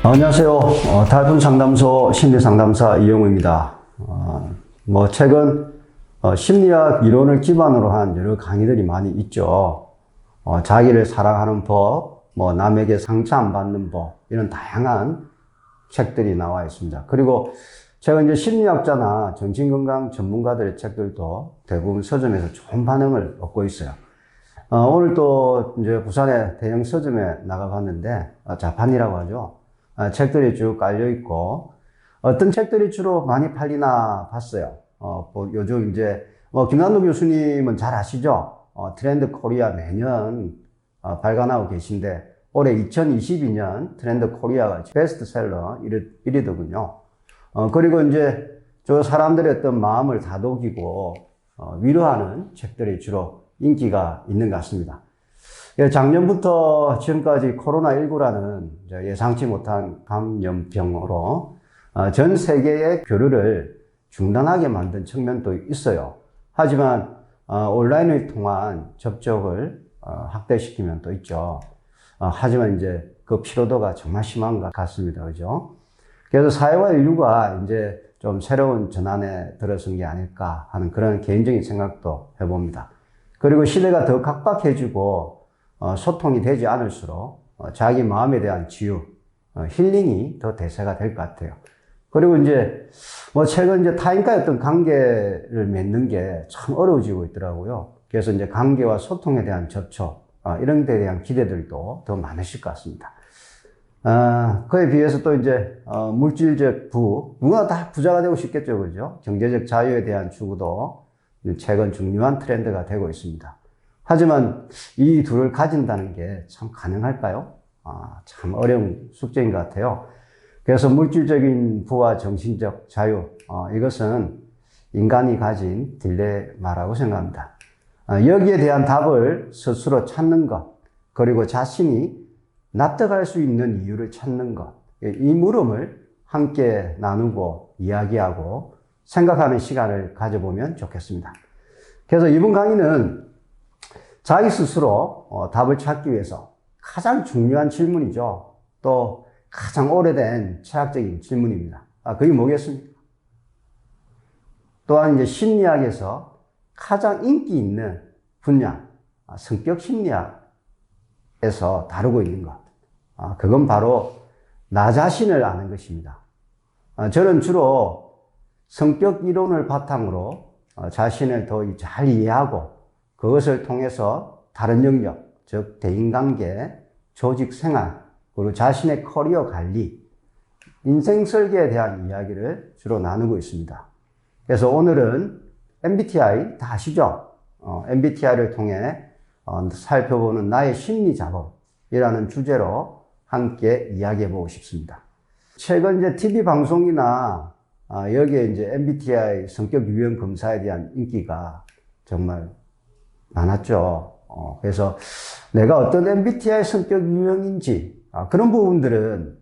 안녕하세요. 달분 상담소 심리상담사 이영우입니다. 최근 심리학 이론을 기반으로 한 여러 강의들이 많이 있죠. 자기를 사랑하는 법, 남에게 상처 안 받는 법, 이런 다양한 책들이 나와 있습니다. 그리고 최근 이제 심리학자나 정신건강 전문가들의 책들도 대부분 서점에서 좋은 반응을 얻고 있어요. 오늘 또 이제 부산의 대형 서점에 나가봤는데, 자판이라고 하죠. 책들이 쭉 깔려있고, 어떤 책들이 주로 많이 팔리나 봤어요. 요즘 이제, 김남도 교수님은 잘 아시죠? 트렌드 코리아 매년, 발간하고 계신데, 올해 2022년 트렌드 코리아가 베스트셀러 1위더군요. 그리고 이제, 저 사람들의 어떤 마음을 다독이고, 위로하는 책들이 주로 인기가 있는 것 같습니다. 작년부터 지금까지 코로나19라는 예상치 못한 감염병으로 전 세계의 교류를 중단하게 만든 측면도 있어요. 하지만 온라인을 통한 접촉을 확대시키면 또 있죠. 하지만 이제 그 피로도가 정말 심한 것 같습니다. 그죠? 그래서 사회와 인류가 이제 좀 새로운 전환에 들어선 게 아닐까 하는 그런 개인적인 생각도 해봅니다. 그리고 시대가 더 각박해지고 소통이 되지 않을수록 자기 마음에 대한 치유, 힐링이 더 대세가 될 것 같아요. 그리고 이제 최근 이제 타인과의 어떤 관계를 맺는 게 참 어려워지고 있더라고요. 그래서 이제 관계와 소통에 대한 접촉, 이런 데 대한 기대들도 더 많으실 것 같습니다. 그에 비해서 또 이제 물질적 누구나 다 부자가 되고 싶겠죠, 그죠? 경제적 자유에 대한 추구도 최근 중요한 트렌드가 되고 있습니다. 하지만 이 둘을 가진다는 게 참 가능할까요? 참 어려운 숙제인 것 같아요. 그래서 물질적인 부와 정신적 자유, 이것은 인간이 가진 딜레마라고 생각합니다. 여기에 대한 답을 스스로 찾는 것, 그리고 자신이 납득할 수 있는 이유를 찾는 것, 이 물음을 함께 나누고 이야기하고 생각하는 시간을 가져보면 좋겠습니다. 그래서 이번 강의는 자기 스스로 답을 찾기 위해서 가장 중요한 질문이죠. 또 가장 오래된 철학적인 질문입니다. 그게 뭐겠습니까? 또한 이제 심리학에서 가장 인기 있는 분야, 성격 심리학에서 다루고 있는 것. 그건 바로 나 자신을 아는 것입니다. 저는 주로 성격 이론을 바탕으로 자신을 더 잘 이해하고 그것을 통해서 다른 영역, 즉 대인관계, 조직 생활, 그리고 자신의 커리어 관리, 인생 설계에 대한 이야기를 주로 나누고 있습니다. 그래서 오늘은 MBTI 다 아시죠? MBTI를 통해 살펴보는 나의 심리 작업이라는 주제로 함께 이야기해 보고 싶습니다. 최근 이제 TV 방송이나 여기에 이제 MBTI 성격 유형 검사에 대한 인기가 정말 많았죠. 그래서 내가 어떤 MBTI 성격 유형인지 그런 부분들은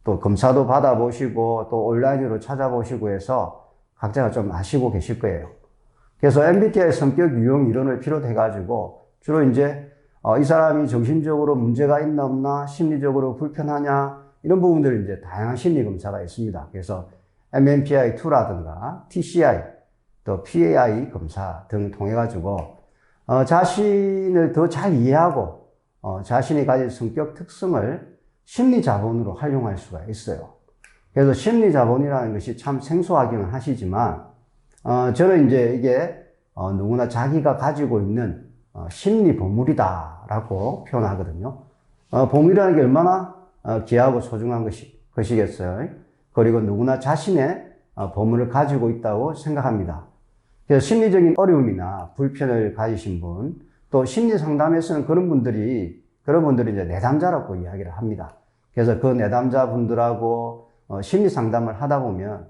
또 검사도 받아보시고 또 온라인으로 찾아보시고 해서 각자가 좀 아시고 계실 거예요. 그래서 MBTI 성격 유형 이론을 비롯해 가지고 주로 이제 이 사람이 정신적으로 문제가 있나 없나, 심리적으로 불편하냐, 이런 부분들이 이제 다양한 심리 검사가 있습니다. 그래서 MMPI-2라든가 TCI, 또 PAI 검사 등을 통해 가지고 자신을 더 잘 이해하고 자신이 가진 성격 특성을 심리 자본으로 활용할 수가 있어요. 그래서 심리 자본이라는 것이 참 생소하기는 하시지만 저는 이제 이게 누구나 자기가 가지고 있는 심리 보물이다라고 표현하거든요. 보물이라는 게 얼마나 귀하고 소중한 것이겠어요. 그리고 누구나 자신의 보물을 가지고 있다고 생각합니다. 그래서 심리적인 어려움이나 불편을 가지신 분, 또 심리 상담에서는 그런 분들이 이제 내담자라고 이야기를 합니다. 그래서 그 내담자 분들하고 심리 상담을 하다 보면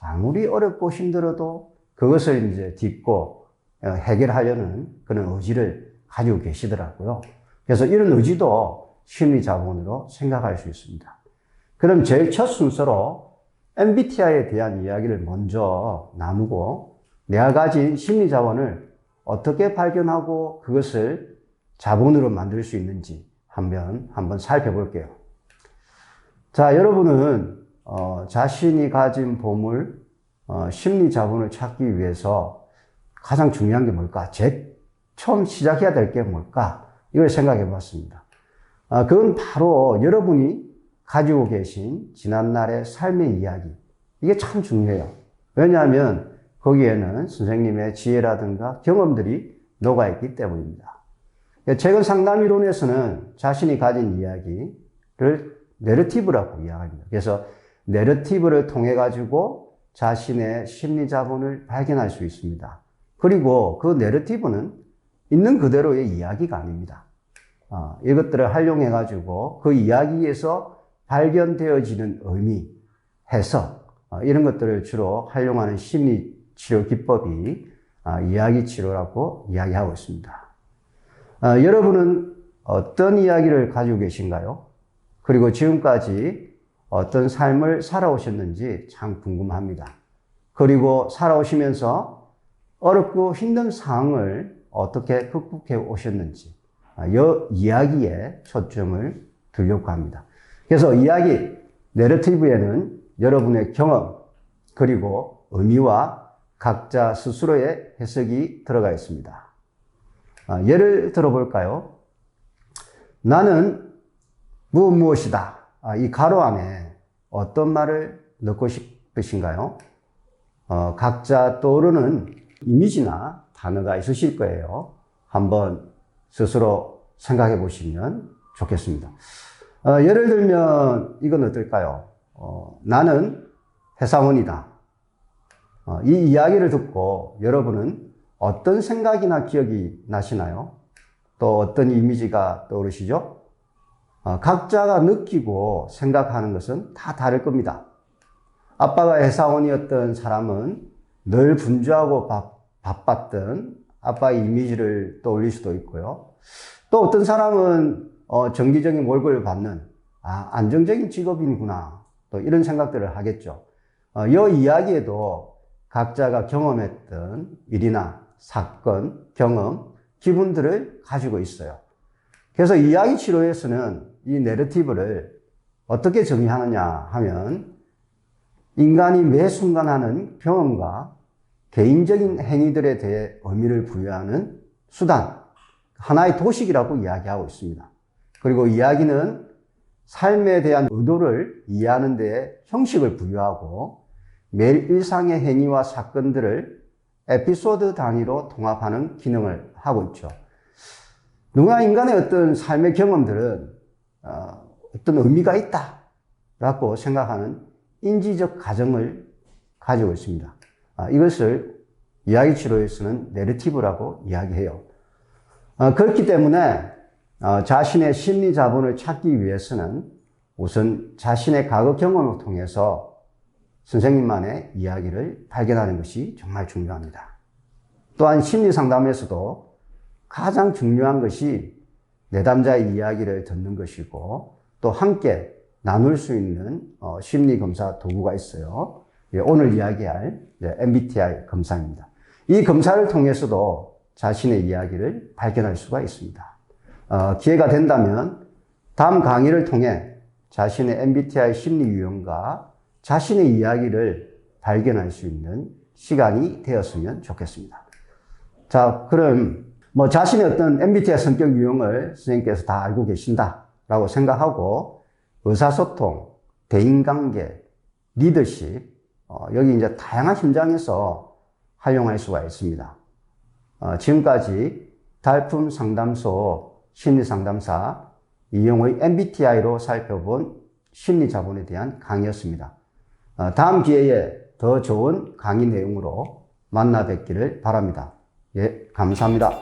아무리 어렵고 힘들어도 그것을 이제 딛고 해결하려는 그런 의지를 가지고 계시더라고요. 그래서 이런 의지도 심리 자본으로 생각할 수 있습니다. 그럼 제일 첫 순서로 MBTI에 대한 이야기를 먼저 나누고 내가 가진 심리 자원을 어떻게 발견하고 그것을 자본으로 만들 수 있는지 한번 살펴볼게요. 자, 여러분은 자신이 가진 보물, 심리 자본을 찾기 위해서 가장 중요한 게 뭘까? 처음 시작해야 될 게 뭘까? 이걸 생각해 봤습니다. 그건 바로 여러분이 가지고 계신 지난날의 삶의 이야기. 이게 참 중요해요. 왜냐하면 거기에는 선생님의 지혜라든가 경험들이 녹아있기 때문입니다. 최근 상담 이론에서는 자신이 가진 이야기를 내러티브라고 이야기합니다. 그래서 내러티브를 통해 가지고 자신의 심리 자본을 발견할 수 있습니다. 그리고 그 내러티브는 있는 그대로의 이야기가 아닙니다. 이것들을 활용해 가지고 그 이야기에서 발견되어지는 의미, 해석, 이런 것들을 주로 활용하는 심리 치료 기법이 이야기 치료라고 이야기하고 있습니다. 여러분은 어떤 이야기를 가지고 계신가요? 그리고 지금까지 어떤 삶을 살아오셨는지 참 궁금합니다. 그리고 살아오시면서 어렵고 힘든 상황을 어떻게 극복해 오셨는지 이 이야기에 초점을 두려고 합니다. 그래서 이야기, 내러티브에는 여러분의 경험 그리고 의미와 각자 스스로의 해석이 들어가 있습니다. 예를 들어볼까요? 나는 무엇이다. 이 가로 안에 어떤 말을 넣고 싶으신가요? 각자 떠오르는 이미지나 단어가 있으실 거예요. 한번 스스로 생각해 보시면 좋겠습니다. 예를 들면 이건 어떨까요? 나는 회사원이다. 이 이야기를 듣고 여러분은 어떤 생각이나 기억이 나시나요? 또 어떤 이미지가 떠오르시죠? 각자가 느끼고 생각하는 것은 다 다를 겁니다. 아빠가 회사원이었던 사람은 늘 분주하고 바빴던 아빠의 이미지를 떠올릴 수도 있고요. 또 어떤 사람은 정기적인 월급을 받는 안정적인 직업인이구나. 또 이런 생각들을 하겠죠. 이 이야기에도 각자가 경험했던 일이나 사건, 경험, 기분들을 가지고 있어요. 그래서 이야기 치료에서는 이 내러티브를 어떻게 정의하느냐 하면 인간이 매 순간 하는 경험과 개인적인 행위들에 대해 의미를 부여하는 수단, 하나의 도식이라고 이야기하고 있습니다. 그리고 이야기는 삶에 대한 의도를 이해하는 데 형식을 부여하고 매일 일상의 행위와 사건들을 에피소드 단위로 통합하는 기능을 하고 있죠. 누구나 인간의 어떤 삶의 경험들은 어떤 의미가 있다라고 생각하는 인지적 가정을 가지고 있습니다. 이것을 이야기 치료에서는 내러티브라고 이야기해요. 그렇기 때문에 자신의 심리 자본을 찾기 위해서는 우선 자신의 과거 경험을 통해서 선생님만의 이야기를 발견하는 것이 정말 중요합니다. 또한 심리 상담에서도 가장 중요한 것이 내담자의 이야기를 듣는 것이고 또 함께 나눌 수 있는 심리 검사 도구가 있어요. 오늘 이야기할 MBTI 검사입니다. 이 검사를 통해서도 자신의 이야기를 발견할 수가 있습니다. 기회가 된다면 다음 강의를 통해 자신의 MBTI 심리 유형과 자신의 이야기를 발견할 수 있는 시간이 되었으면 좋겠습니다. 자, 그럼 자신의 어떤 MBTI 성격 유형을 선생님께서 다 알고 계신다라고 생각하고 의사소통, 대인관계, 리더십, 여기 이제 다양한 현장에서 활용할 수가 있습니다. 지금까지 달품 상담소 심리상담사 이용의 MBTI로 살펴본 심리자본에 대한 강의였습니다. 다음 기회에 더 좋은 강의 내용으로 만나 뵙기를 바랍니다. 예, 감사합니다.